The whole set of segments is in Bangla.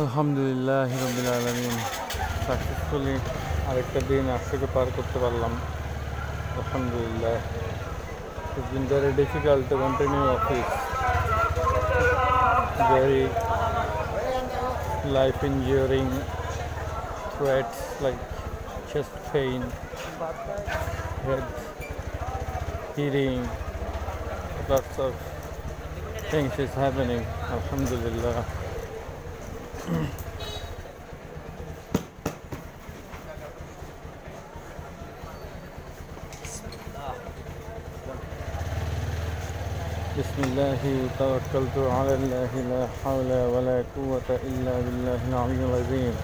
আলহামদুলিল্লাহ রাব্বিল আলামিন সাকসেসফুলি আরেকটা দিন আজকে পার করতে পারলাম আলহামদুলিল্লাহ It's been very difficult to continue office, very life enduring threats like chest pain, head heating, lots of things is happening alhamdulillah. بسم الله توكلت على الله لا حول ولا قوة إلا بالله العلي العظيم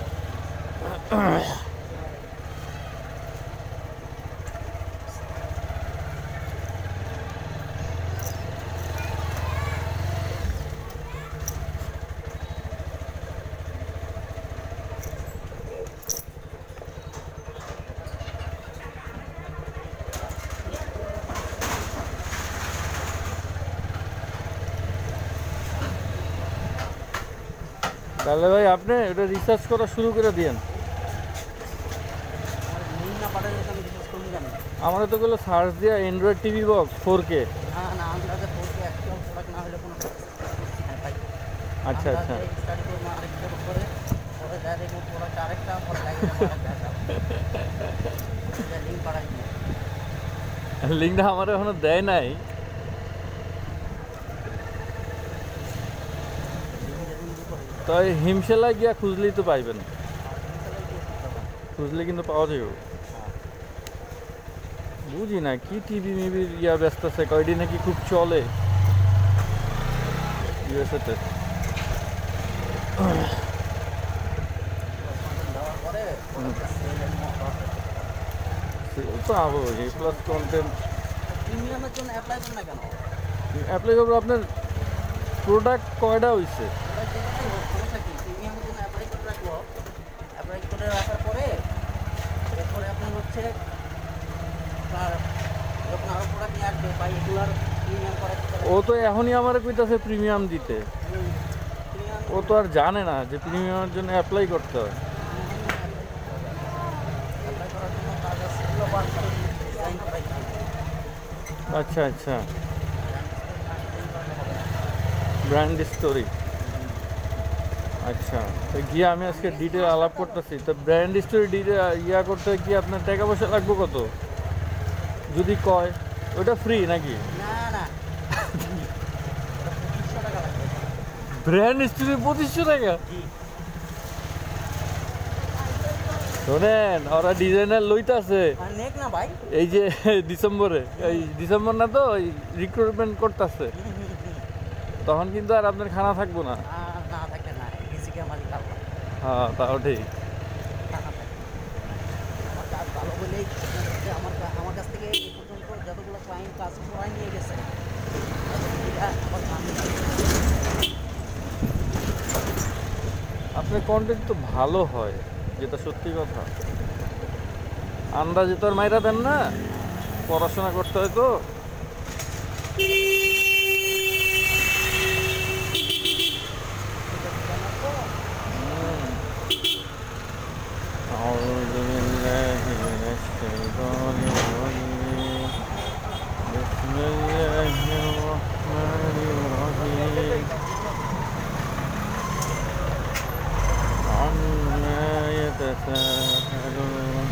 তাহলে ভাই আপনি এটা রিসার্চ করা শুরু করে দিয়েন আমার তো গুলো সার্চ দিয়া অ্যান্ড্রয়েড টিভি বক্স 4K আচ্ছা আচ্ছা লিঙ্কটা আমার এখনো দেয় নাই তাই হিমশেলায় গিয়া খুঁজলেই তো পাইবেন খুঁজলে কিন্তু পাওয়া যাবে বুঝি না কি টিভি মিভির ইয়া ব্যস্ত আছে কয়দিন নাকি খুব চলে ইউএসএতে পাবো প্লাস কন্টেন্ট অ্যাপ্লাই করবো আপনার প্রোডাক্ট কয়টা হয়েছে ও তো এখনই আমার কইতাছে প্রিমিয়াম দিতে ও তো আর জানে না যে প্রিমিয়ামের জন্য অ্যাপ্লাই করতে হয় আচ্ছা আচ্ছা ব্র্যান্ড স্টোরি আচ্ছা তো গিয়ে আমি আজকে ডিটেল আলাপ করতেছি তো ব্র্যান্ড স্টোরি ডিটেল ইয়া করতে কি আপনার টাকা পয়সা লাগবে কত যদি কয় ওটা ফ্রি নাকি ব্র্যান্ড স্টোরি 2500 টাকা শোনেন ওরা ডিজাইনার লইতাছে এই যে ডিসেম্বরে এই ডিসেম্বর না তো রিক্রুটমেন্ট করতেছে তখন কিন্তু আর আপনার খানা থাকবো না হ্যাঁ তাও ঠিক আপনার কন্টেন্ট তো ভালো হয় যেটা সত্যি কথা আন্দাজে তো আর মাইরা দেন না পড়াশোনা করতে হয় তো أعوذ بالله من الشيطان الرجيم بسم الله الرحمن الرحيم عما يتساءلون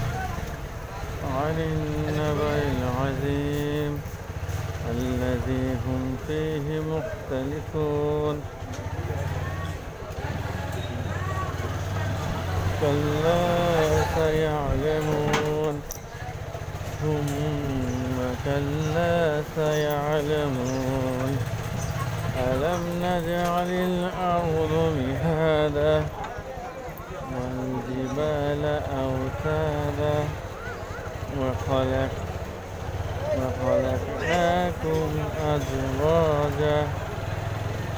عن النبأ العظيم الذي هم فيه مختلفون كلا سيعلمون ثم كلا سيعلمون ألم نجعل الأرض مهادا والجبال أوتادا وخلقناكم أزواجا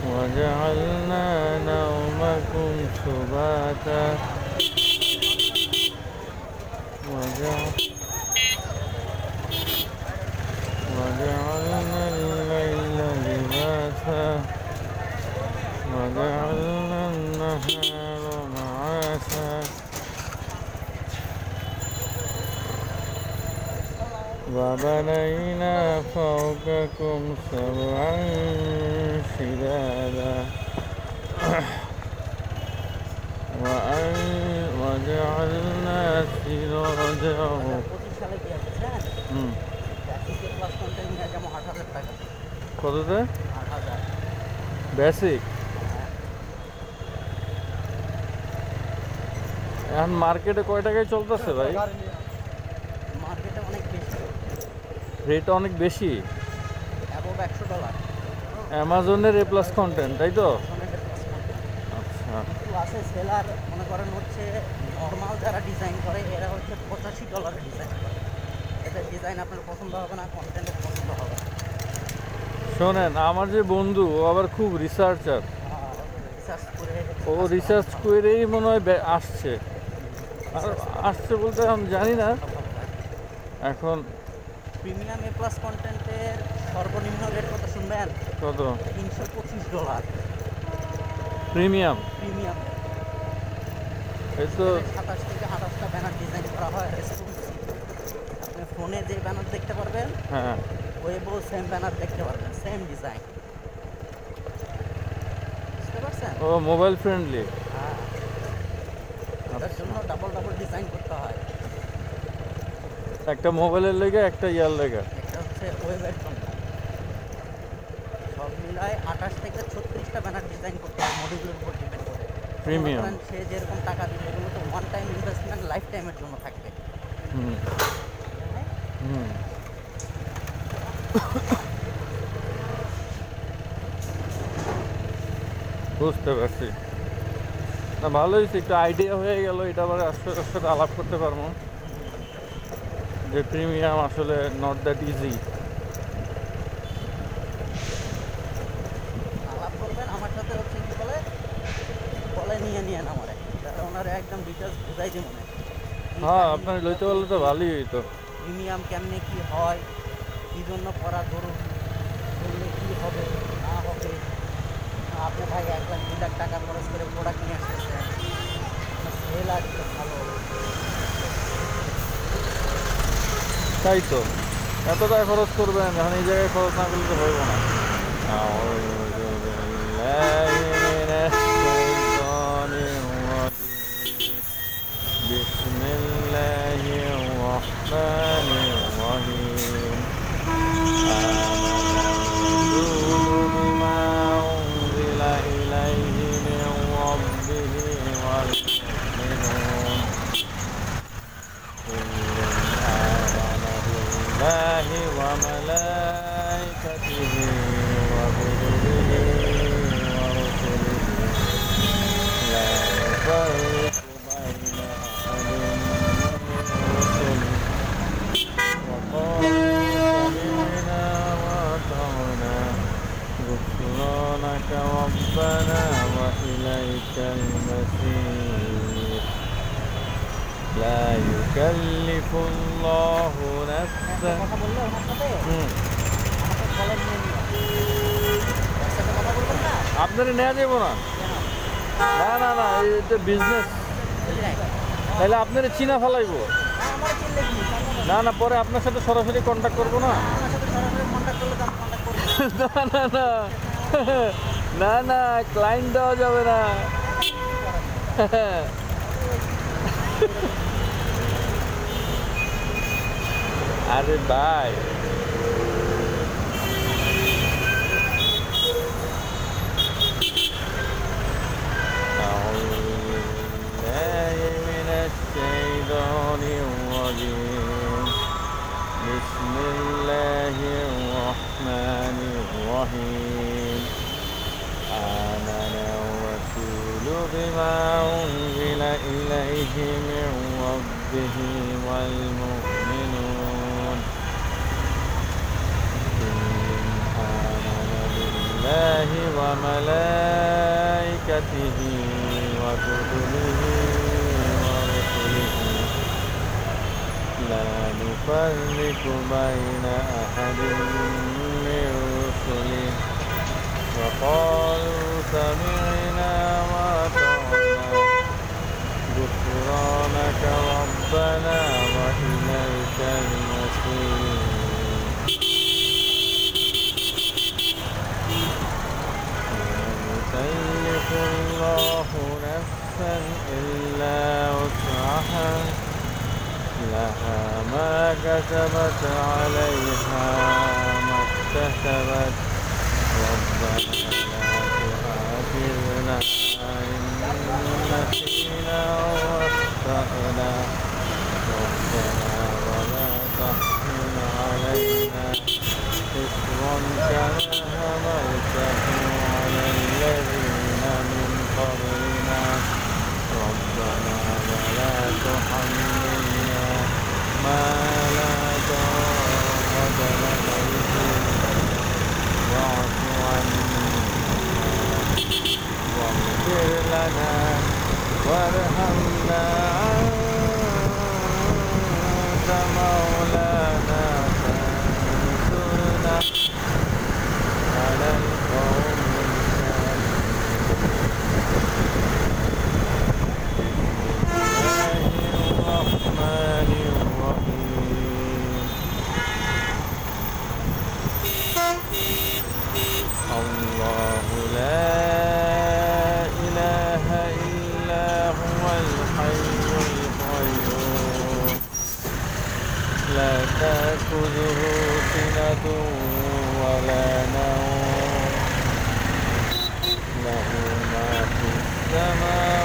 وجعلنا نومكم سباتا وجعلنا الليل لباسا وجعلنا النهار نشاء وبنينا فوقكم سبعا شدادا وجعلنا سراجا কততে বেসিক এখন মার্কেটে কয় টাকায় চলতেছে ভাই? মার্কেটে অনেক বেশি, রেট অনেক বেশি, অ্যাবোভ $100। অ্যামাজনের এ প্লাস কন্টেন্ট, তাই তো? আচ্ছা, কিছু আছে সেলার মনে করেন হচ্ছে নর্মাল যারা ডিজাইন করে এরা হচ্ছে $85 ডিজাইন করে। এদের ডিজাইন আপনার পছন্দ হবে না, কন্টেন্টও পছন্দ হবে না। শোনেন, আমার যে বন্ধু ও আবার খুব রিসার্চার, রিসার্চ করে ও রিসার্চ করেই মনে হয় আসছে। আর আসছে বলতে আমি জানি না এখন। প্রিমিয়াম এ প্লাস কন্টেন্টের সর্বনিম্ন রেট কত শুনবেন? কত? $325। প্রিমিয়াম? প্রিমিয়াম এই তো 27 থেকে 28টা ব্যানার ডিজাইন করা হয় রেসপন্সিভ। আপনি ফোনে যে ব্যানার দেখতে পারবেন, হ্যাঁ, ওয়েবও সেম ব্যানার দেখতে পারবেন, সেম ডিজাইন। বুঝতে পারছেন? ও মোবাইল ফ্রেন্ডলি। হ্যাঁ, এটার জন্য ডাবল ডিজাইন করতে হয়। একটা মোবাইলের লেগে, একটা ইয়ার লেগে। একটা হচ্ছে ওয়েবের জন্য। সব মিলায় 28 থেকে 36টা ব্যানার ডিজাইন করতে হয় মডিউলের উপর ডিপেন্ড করে। প্রিমিয়াম সে যেরকম টাকা দিবে এগুলো তো ওয়ান টাইম ইনভেস্টমেন্ট, লাইফ টাইমের জন্য থাকবে। হুম হুম বুঝতে পারছি। না, ভালো হয়েছে, একটু আইডিয়া হয়ে গেল। এটা আবার আস্তে আস্তে আলাপ করতে পারবো যে প্রিমিয়াম আসলে নট দ্যাট ইজি। আলাপ করবেন আমার সাথে, হচ্ছে কি বলে বলে নিয়ে আমারে তাহলে ওনারা একদম ডিটেলস বুঝাই দিয়ে মনে। হ্যাঁ, আপনার লইতে পারলে তো ভালোই হইতো। প্রিমিয়াম কেমনে কি হয়, কী জন্য করা জরুরি, করলে কী হবে না হবে। আপনি ভাই 1 লাখ 2 লাখ টাকা খরচ করে প্রোডাক্ট নিয়ে আসতেছেন, সেল আসবে ভালো। তাই তো, এত টাকা খরচ করবেন, এখন এই জায়গায় খরচ না করলে তো হইব না। বিসমিল্লাহির রহমানির রহিম। বিমা উনজিলা ইলাইহি মির রাব্বিহি ওয়াল মুমিনুন কুল্লুন আমানা বিল্লাহি ওয়া মালাইকাতিহি ওয়া কুতুবিহি ওয়া রুসুলিহি লা নুফাররিকু বাইনা আহাদিন মির রুসুলিহি ওয়া ক্বালু সামি'না ওয়া আতা'না غفرانك ربنا وإليك المصير لا يكلف الله نفسا। কথা বললে ওনার সাথে আমাকে বলেন নিয়ে একসাথে কথা বলবেন না? আপনারা নেওয়া যাবো না। না না না, এটা বিজনেস। তাহলে আপনারা চিনা ফেলাইবো। আমার চিনলে কি না না, পরে আপনার সাথে সরাসরি কন্ট্যাক্ট করবো না। আমার সাথে সরাসরি কন্ট্যাক্ট করলে তো আমি কন্ট্যাক্ট করবো। না না না না না, ক্লায়েন্ট দেওয়া যাবে না। আরে ভাই, بسم الله الرحمن الرحيم آمن الرسول بما أنزل إليه من ربه والمؤمنون كل آمن بالله وملائكته وكتبه ورسله لا نفرق بين أحد من رسله وقالوا سمعنا وأطعنا نفسا إلا وسعها لها ما كسبت عليها ما اكتسبت ربنا لا تؤاخذنا إن نسينا أو أخطأنا ربنا ولا تحمل علينا إصرا كما حملته على الذين من قبلنا ربنا ولا تحملنا ما لا طاقة لنا به واعف عنا واغفر لنا وارحمنا أنت مولانا فانصرنا على القوم الرحمن الرحيم الله لا إله إلا هو الحي القيوم لا تأخذه سنة ولا نوم له ما في السماوات